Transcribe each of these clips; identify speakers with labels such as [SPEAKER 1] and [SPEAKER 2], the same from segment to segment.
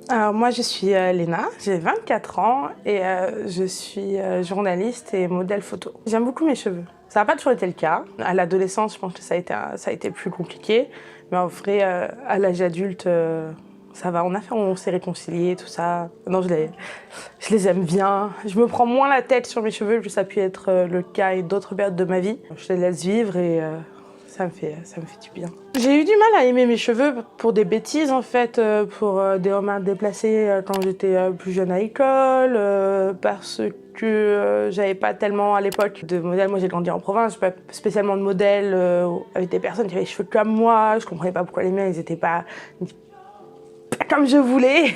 [SPEAKER 1] Alors moi je suis Léna, j'ai 24 ans et je suis journaliste et modèle photo. J'aime beaucoup mes cheveux. Ça n'a pas toujours été le cas. À l'adolescence, je pense que ça a été plus compliqué. Mais en vrai, à l'âge adulte, ça va. On s'est réconciliés, tout ça. Non, je les aime bien. Je me prends moins la tête sur mes cheveux que ça a pu être le cas et d'autres périodes de ma vie. Je les laisse vivre et ça me fait du bien. J'ai eu du mal à aimer mes cheveux pour des bêtises en fait, pour des remarques déplacées quand j'étais plus jeune à l'école, parce que j'avais pas tellement à l'époque de modèles. Moi j'ai grandi en province, j'ai pas spécialement de modèles avec des personnes qui avaient les cheveux comme moi. Je comprenais pas pourquoi les miens ils étaient pas comme je voulais.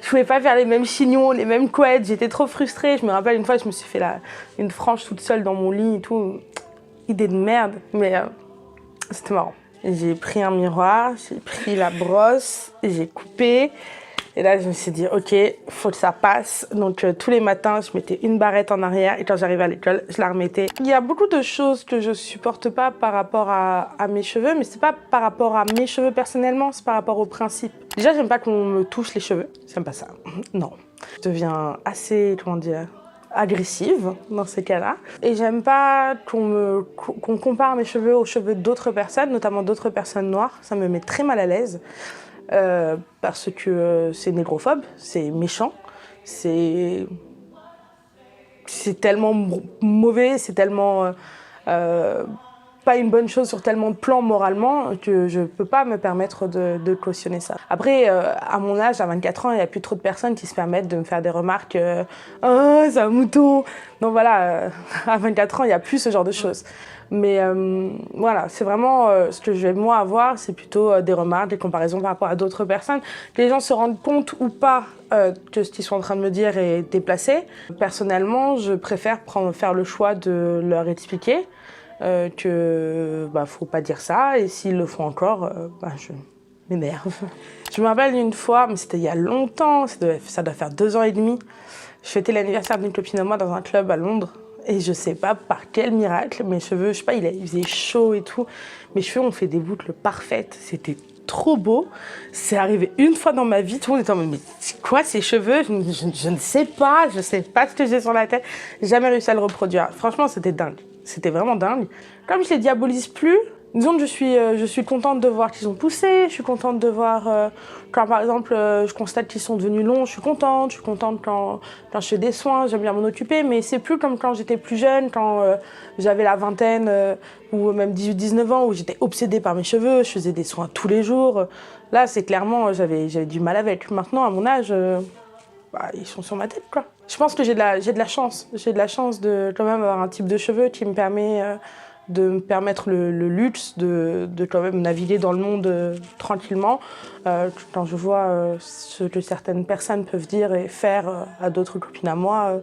[SPEAKER 1] Je pouvais pas faire les mêmes chignons, les mêmes couettes, j'étais trop frustrée. Je me rappelle une fois je me suis fait une frange toute seule dans mon lit et tout. Idée de merde, mais c'était marrant. J'ai pris un miroir, j'ai pris la brosse, j'ai coupé. Et là, je me suis dit, ok, faut que ça passe. Donc, tous les matins, je mettais une barrette en arrière et quand j'arrivais à l'école, je la remettais. Il y a beaucoup de choses que je supporte pas par rapport à mes cheveux, mais c'est pas par rapport à mes cheveux personnellement, c'est par rapport au principe. Déjà, j'aime pas qu'on me touche les cheveux. J'aime pas ça. Non. Je deviens assez, comment dire, agressive dans ces cas-là. Et j'aime pas qu'on compare mes cheveux aux cheveux d'autres personnes, notamment d'autres personnes noires. Ça me met très mal à l'aise parce que c'est négrophobe, c'est méchant, c'est tellement mauvais, c'est tellement pas une bonne chose sur tellement de plans moralement que je peux pas me permettre de cautionner ça. Après, à mon âge, à 24 ans, il n'y a plus trop de personnes qui se permettent de me faire des remarques « Oh, c'est un mouton !» Donc voilà, à 24 ans, il n'y a plus ce genre de choses. Mais voilà, c'est vraiment ce que je vais moi avoir, c'est plutôt des remarques, des comparaisons par rapport à d'autres personnes. Que les gens se rendent compte ou pas que ce qu'ils sont en train de me dire est déplacé. Personnellement, je préfère faire le choix de leur expliquer que faut pas dire ça, et s'ils le font encore, je m'énerve. Je me rappelle une fois, mais c'était il y a longtemps, ça doit faire 2 ans et demi, je fêtais l'anniversaire d'une copine à moi dans un club à Londres, et je sais pas par quel miracle, mes cheveux, je sais pas, il faisait chaud et tout, mes cheveux ont fait des boucles parfaites, c'était trop beau. C'est arrivé une fois dans ma vie, tout le monde était en mode, mais c'est quoi ces cheveux? Je ne sais pas ce que j'ai sur la tête, j'ai jamais réussi à le reproduire. Franchement, c'était dingue. C'était vraiment dingue. Comme je les diabolise plus, disons que je suis contente de voir qu'ils ont poussé, je suis contente de voir quand par exemple je constate qu'ils sont devenus longs, je suis contente quand je fais des soins, j'aime bien m'en occuper, mais c'est plus comme quand j'étais plus jeune, quand j'avais la vingtaine ou même 18-19 ans où j'étais obsédée par mes cheveux, je faisais des soins tous les jours. Là, c'est clairement, j'avais du mal avec. Maintenant, à mon âge, ils sont sur ma tête, quoi. Je pense que j'ai de la chance. J'ai de la chance de quand même avoir un type de cheveux qui me permet de me permettre le luxe de quand même naviguer dans le monde tranquillement. Quand je vois ce que certaines personnes peuvent dire et faire à d'autres copines à moi,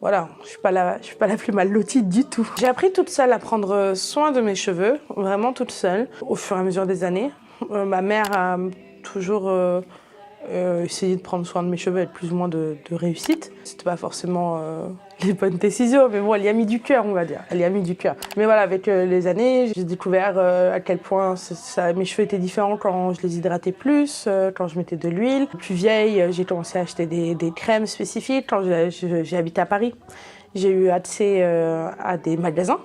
[SPEAKER 1] voilà, je suis pas la plus mal lotie du tout. J'ai appris toute seule à prendre soin de mes cheveux, vraiment toute seule, au fur et à mesure des années. Ma mère a toujours essayer de prendre soin de mes cheveux avec plus ou moins de réussite. C'était pas forcément les bonnes décisions, mais bon, elle y a mis du cœur, on va dire. Elle y a mis du cœur. Mais voilà, avec les années, j'ai découvert à quel point mes cheveux étaient différents quand je les hydratais plus, quand je mettais de l'huile. Plus vieille, j'ai commencé à acheter des crèmes spécifiques quand j'ai habité à Paris. J'ai eu accès à des magasins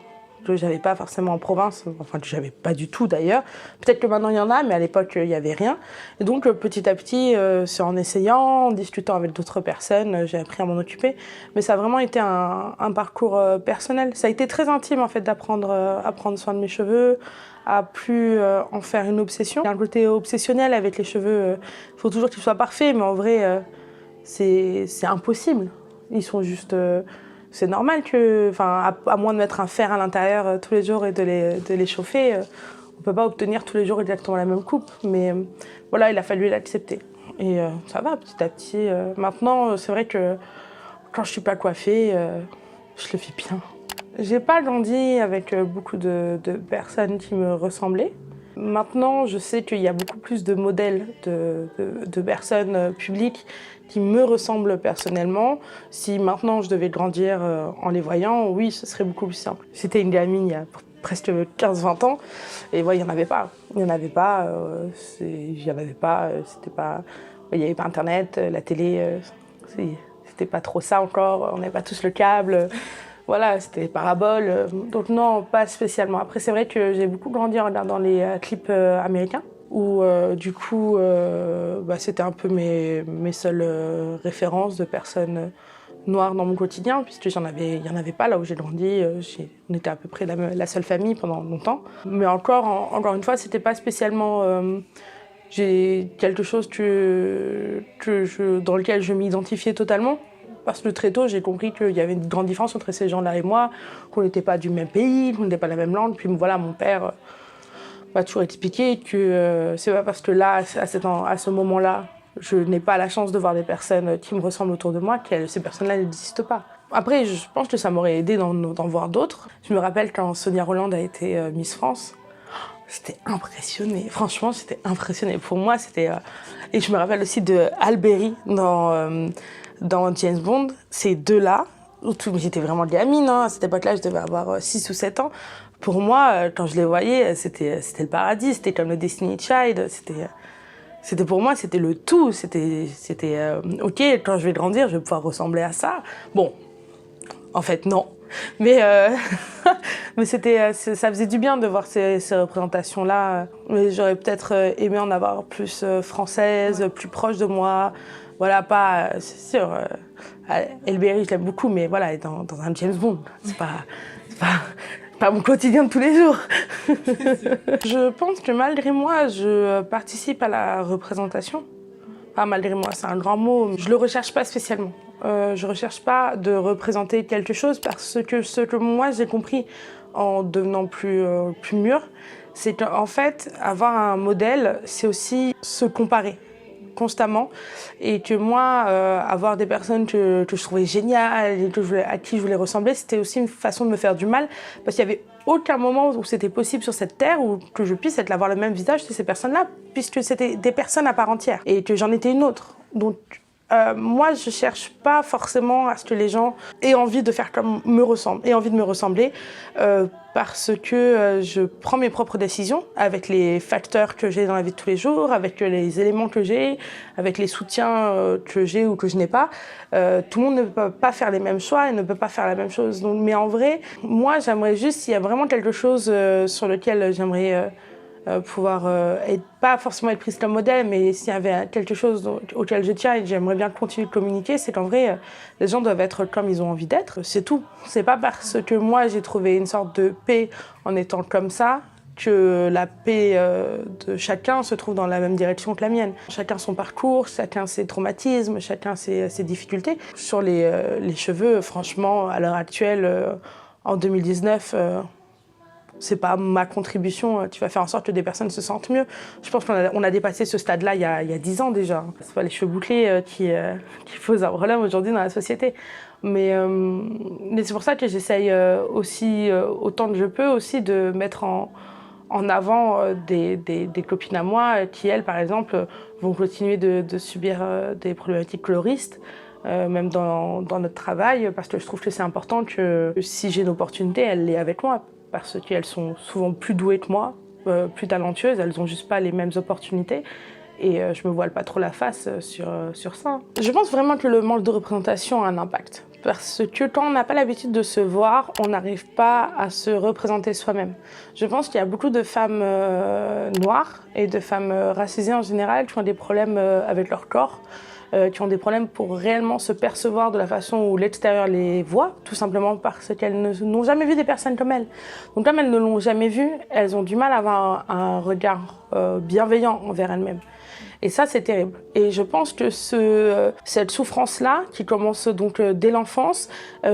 [SPEAKER 1] que j'avais pas forcément en province, enfin que j'avais pas du tout d'ailleurs. Peut-être que maintenant il y en a, mais à l'époque il y avait rien. Et donc petit à petit, c'est en essayant, en discutant avec d'autres personnes, j'ai appris à m'en occuper. Mais ça a vraiment été un parcours personnel. Ça a été très intime en fait d'apprendre à prendre soin de mes cheveux, à plus en faire une obsession. Il y a un côté obsessionnel avec les cheveux. Il faut toujours qu'ils soient parfaits, mais en vrai c'est impossible. Ils sont juste c'est normal que, à moins de mettre un fer à l'intérieur tous les jours et de les chauffer, on ne peut pas obtenir tous les jours exactement la même coupe. Mais voilà, il a fallu l'accepter. Et ça va petit à petit. Maintenant, c'est vrai que quand je ne suis pas coiffée, je le vis bien. J'ai pas grandi avec beaucoup de personnes qui me ressemblaient. Maintenant, je sais qu'il y a beaucoup plus de modèles de personnes publiques qui me ressemblent personnellement. Si maintenant je devais grandir en les voyant, oui, ce serait beaucoup plus simple. J'étais une gamine il y a presque 15-20 ans. Et ouais, il n'y en avait pas. Il n'y en avait pas. C'était pas... Il n'y avait pas Internet, la télé, c'était pas trop ça encore. On n'avait pas tous le câble. Voilà, c'était parabole. Donc non, pas spécialement. Après, c'est vrai que j'ai beaucoup grandi en regardant les clips américains, où du coup, c'était un peu mes seules références de personnes noires dans mon quotidien, puisque il n'y en avait pas là où j'ai grandi. On était à peu près la seule famille pendant longtemps. Mais encore une fois, c'était pas spécialement j'ai quelque chose dans lequel je m'identifiais totalement. Parce que très tôt, j'ai compris qu'il y avait une grande différence entre ces gens-là et moi, qu'on n'était pas du même pays, qu'on n'était pas la même langue. Puis voilà, mon père m'a toujours expliqué que c'est pas parce que là, à ce moment-là, je n'ai pas la chance de voir des personnes qui me ressemblent autour de moi que ces personnes-là n'existent pas. Après, je pense que ça m'aurait aidé d'en voir d'autres. Je me rappelle quand Sonia Rolland a été Miss France, j'étais impressionnée. Franchement, j'étais impressionnée. Pour moi, c'était... Et je me rappelle aussi de Halle Berry dans James Bond. Ces deux-là, j'étais vraiment gamine, hein. À cette époque-là, je devais avoir 6 ou 7 ans. Pour moi, quand je les voyais, c'était le paradis. C'était comme le Destiny's Child. Pour moi, c'était le tout. C'était OK, quand je vais grandir, je vais pouvoir ressembler à ça. Bon, en fait, non. Mais ça faisait du bien de voir ces représentations-là. Mais j'aurais peut-être aimé en avoir plus françaises, plus proches de moi. Voilà, pas, c'est sûr, Halle Berry, je l'aime beaucoup, mais voilà, dans un James Bond, c'est pas mon quotidien de tous les jours. Je pense que malgré moi, je participe à la représentation. Pas malgré moi, c'est un grand mot. Je le recherche pas spécialement. Je recherche pas de représenter quelque chose parce que ce que moi j'ai compris en devenant plus mûre, c'est qu'en fait, avoir un modèle, c'est aussi se comparer constamment, et que moi, avoir des personnes que je trouvais géniales et à qui je voulais ressembler, c'était aussi une façon de me faire du mal, parce qu'il n'y avait aucun moment où c'était possible sur cette terre où que je puisse avoir le même visage que ces personnes-là, puisque c'était des personnes à part entière, et que j'en étais une autre. Donc moi, je cherche pas forcément à ce que les gens aient envie de faire comme me ressemblent, aient envie de me ressembler, parce que je prends mes propres décisions avec les facteurs que j'ai dans la vie de tous les jours, avec les éléments que j'ai, avec les soutiens que j'ai ou que je n'ai pas. Tout le monde ne peut pas faire les mêmes choix et ne peut pas faire la même chose. Donc, mais en vrai, moi, j'aimerais juste, s'il y a vraiment quelque chose sur lequel j'aimerais pouvoir pas forcément être prise comme modèle, mais s'il y avait quelque chose auquel je tiens et que j'aimerais bien continuer de communiquer, c'est qu'en vrai, les gens doivent être comme ils ont envie d'être, c'est tout. C'est pas parce que moi j'ai trouvé une sorte de paix en étant comme ça que la paix de chacun se trouve dans la même direction que la mienne. Chacun son parcours, chacun ses traumatismes, chacun ses difficultés. Sur les cheveux, franchement, à l'heure actuelle, en 2019, c'est pas ma contribution qui va faire en sorte que des personnes se sentent mieux. Je pense qu'on a dépassé ce stade-là il y a 10 ans déjà. C'est pas les cheveux bouclés qui posent un problème aujourd'hui dans la société. Mais c'est pour ça que j'essaye aussi, autant que je peux, aussi de mettre en avant des copines à moi qui, elles, par exemple, vont continuer de subir des problématiques coloristes. Même dans notre travail, parce que je trouve que c'est important que si j'ai une opportunité, elle l'ait avec moi. Parce qu'elles sont souvent plus douées que moi, plus talentueuses, elles n'ont juste pas les mêmes opportunités. Et je me voile pas trop la face sur ça. Je pense vraiment que le manque de représentation a un impact. Parce que quand on n'a pas l'habitude de se voir, on n'arrive pas à se représenter soi-même. Je pense qu'il y a beaucoup de femmes noires et de femmes racisées en général qui ont des problèmes avec leur corps, qui ont des problèmes pour réellement se percevoir de la façon où l'extérieur les voit, tout simplement parce qu'elles n'ont jamais vu des personnes comme elles. Donc comme elles ne l'ont jamais vu, elles ont du mal à avoir un regard bienveillant envers elles-mêmes. Et ça, c'est terrible. Et je pense que cette souffrance-là, qui commence donc dès l'enfance,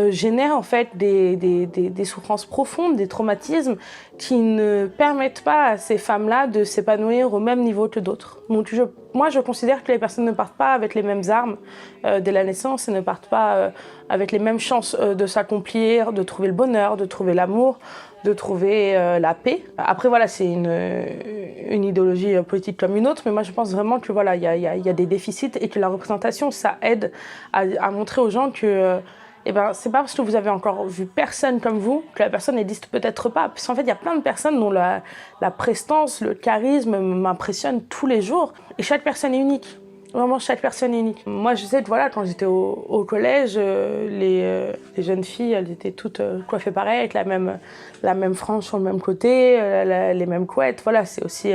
[SPEAKER 1] génère en fait des souffrances profondes, des traumatismes qui ne permettent pas à ces femmes-là de s'épanouir au même niveau que d'autres. Donc moi, je considère que les personnes ne partent pas avec les mêmes armes dès la naissance et ne partent pas avec les mêmes chances de s'accomplir, de trouver le bonheur, de trouver l'amour, de trouver la paix. Après, voilà, c'est une idéologie politique comme une autre, mais moi, je pense vraiment que voilà, il y a des déficits et que la représentation, ça aide à montrer aux gens que et ben c'est pas parce que vous avez encore vu personne comme vous que la personne n'existe peut-être pas. Parce qu'en fait, il y a plein de personnes dont la prestance, le charisme m'impressionnent tous les jours. Et chaque personne est unique. Vraiment, chaque personne est unique. Moi, je sais que voilà, quand j'étais au collège, les jeunes filles, elles étaient toutes coiffées pareil, avec la même frange sur le même côté, les mêmes couettes. Voilà, c'est aussi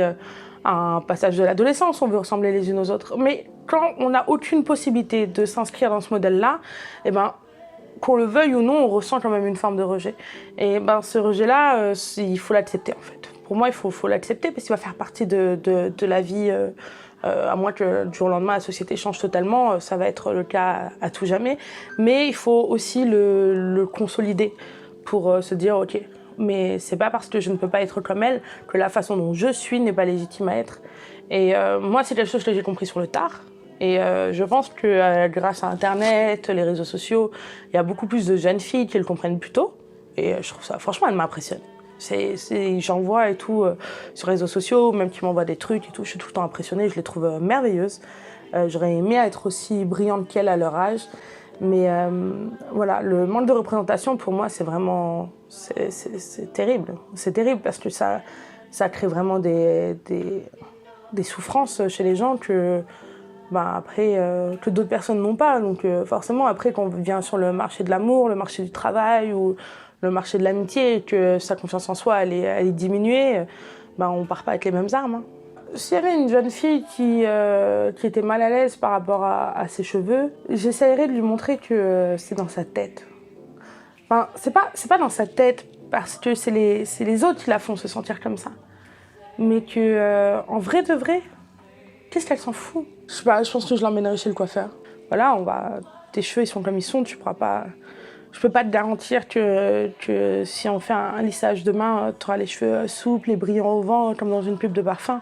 [SPEAKER 1] un passage de l'adolescence, on veut ressembler les unes aux autres. Mais quand on n'a aucune possibilité de s'inscrire dans ce modèle-là, eh ben, qu'on le veuille ou non, on ressent quand même une forme de rejet. Et ben, ce rejet-là, il faut l'accepter en fait. Pour moi, il faut l'accepter parce qu'il va faire partie de la vie. À moins que du jour au lendemain la société change totalement, ça va être le cas à tout jamais. Mais il faut aussi le consolider pour se dire ok, mais c'est pas parce que je ne peux pas être comme elle que la façon dont je suis n'est pas légitime à être. Et moi, c'est quelque chose que j'ai compris sur le tard. Et je pense que grâce à Internet, les réseaux sociaux, il y a beaucoup plus de jeunes filles qui le comprennent plus tôt. Et je trouve ça, franchement, elle m'impressionne. J'en vois et tout sur les réseaux sociaux, même qui m'envoient des trucs et tout. Je suis tout le temps impressionnée, je les trouve merveilleuses. J'aurais aimé être aussi brillante qu'elle à leur âge. Mais voilà, le manque de représentation, pour moi, c'est vraiment... C'est terrible. C'est terrible parce que ça crée vraiment des souffrances chez les gens que... après, que d'autres personnes n'ont pas. Donc forcément, après, quand on vient sur le marché de l'amour, le marché du travail ou le marché de l'amitié, que sa confiance en soi elle est diminuée, on part pas avec les mêmes armes. Hein. S'il y avait une jeune fille qui était mal à l'aise par rapport à ses cheveux, j'essaierais de lui montrer que c'est dans sa tête. Enfin, c'est pas dans sa tête parce que c'est les autres qui la font se sentir comme ça. Mais que en vrai de vrai, qu'est-ce qu'elle s'en fout? Je sais pas, je pense que je l'emmènerai chez le coiffeur. Voilà, tes cheveux ils sont comme ils sont, tu pourras pas... Je peux pas te garantir que si on fait un lissage demain, tu auras les cheveux souples et brillants au vent comme dans une pub de parfum.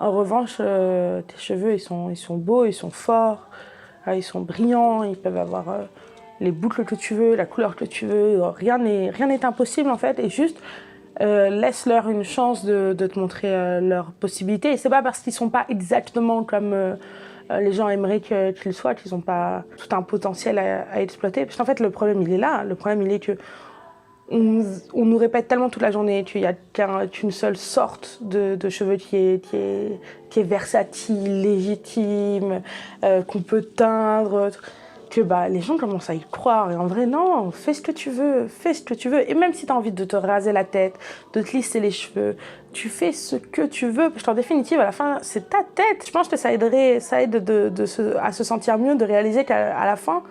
[SPEAKER 1] En revanche, tes cheveux ils sont beaux, ils sont forts, ils sont brillants, ils peuvent avoir les boucles que tu veux, la couleur que tu veux. Rien n'est impossible en fait, et juste laisse-leur une chance de te montrer leurs possibilités. Et c'est pas parce qu'ils sont pas exactement comme les gens aimeraient qu'ils soient, qu'ils n'ont pas tout un potentiel à exploiter. Parce qu'en fait, le problème, il est là. Le problème, il est que on nous répète tellement toute la journée qu'il y a qu'une seule sorte de cheveux qui est versatile, légitime, qu'on peut teindre, que les gens commencent à y croire. Et en vrai, non, fais ce que tu veux, fais ce que tu veux. Et même si tu as envie de te raser la tête, de te lisser les cheveux, tu fais ce que tu veux. Parce qu'en définitive, à la fin, c'est ta tête. Je pense que ça aide à se sentir mieux, de réaliser qu'à la fin,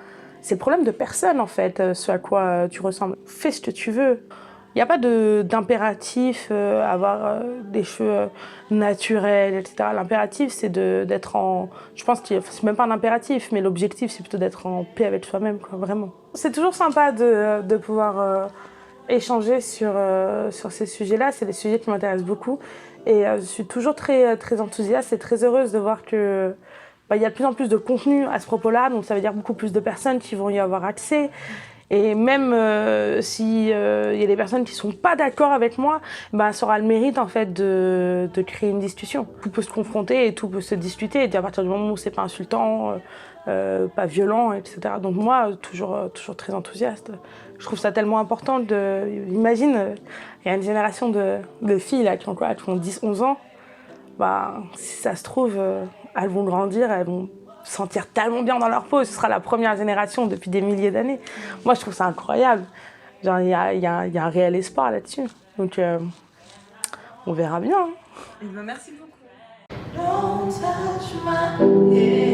[SPEAKER 1] c'est le problème de personne, en fait, ce à quoi tu ressembles. Fais ce que tu veux. Il n'y a pas d'impératif à avoir des cheveux naturels, etc. L'impératif, c'est d'être en... Je pense que c'est même pas un impératif, mais l'objectif, c'est plutôt d'être en paix avec soi-même, quoi, vraiment. C'est toujours sympa de pouvoir échanger sur ces sujets-là. C'est des sujets qui m'intéressent beaucoup. Et je suis toujours très, très enthousiaste et très heureuse de voir que... il y a de plus en plus de contenu à ce propos-là, donc ça veut dire beaucoup plus de personnes qui vont y avoir accès. Et même si y a des personnes qui sont pas d'accord avec moi, ça aura le mérite en fait de créer une discussion. Tout peut se confronter et tout peut se discuter. Et à partir du moment où c'est pas insultant, pas violent, etc. Donc moi, toujours très enthousiaste. Je trouve ça tellement important imagine, il y a une génération de filles là qui ont 10-11 ans. Si ça se trouve, elles vont grandir, elles vont se sentir tellement bien dans leur peau. Ce sera la première génération depuis des milliers d'années. Moi, je trouve ça incroyable. Genre, il y a un réel espoir là-dessus. Donc, on verra bien.
[SPEAKER 2] Merci beaucoup.
[SPEAKER 3] Don't touch my head.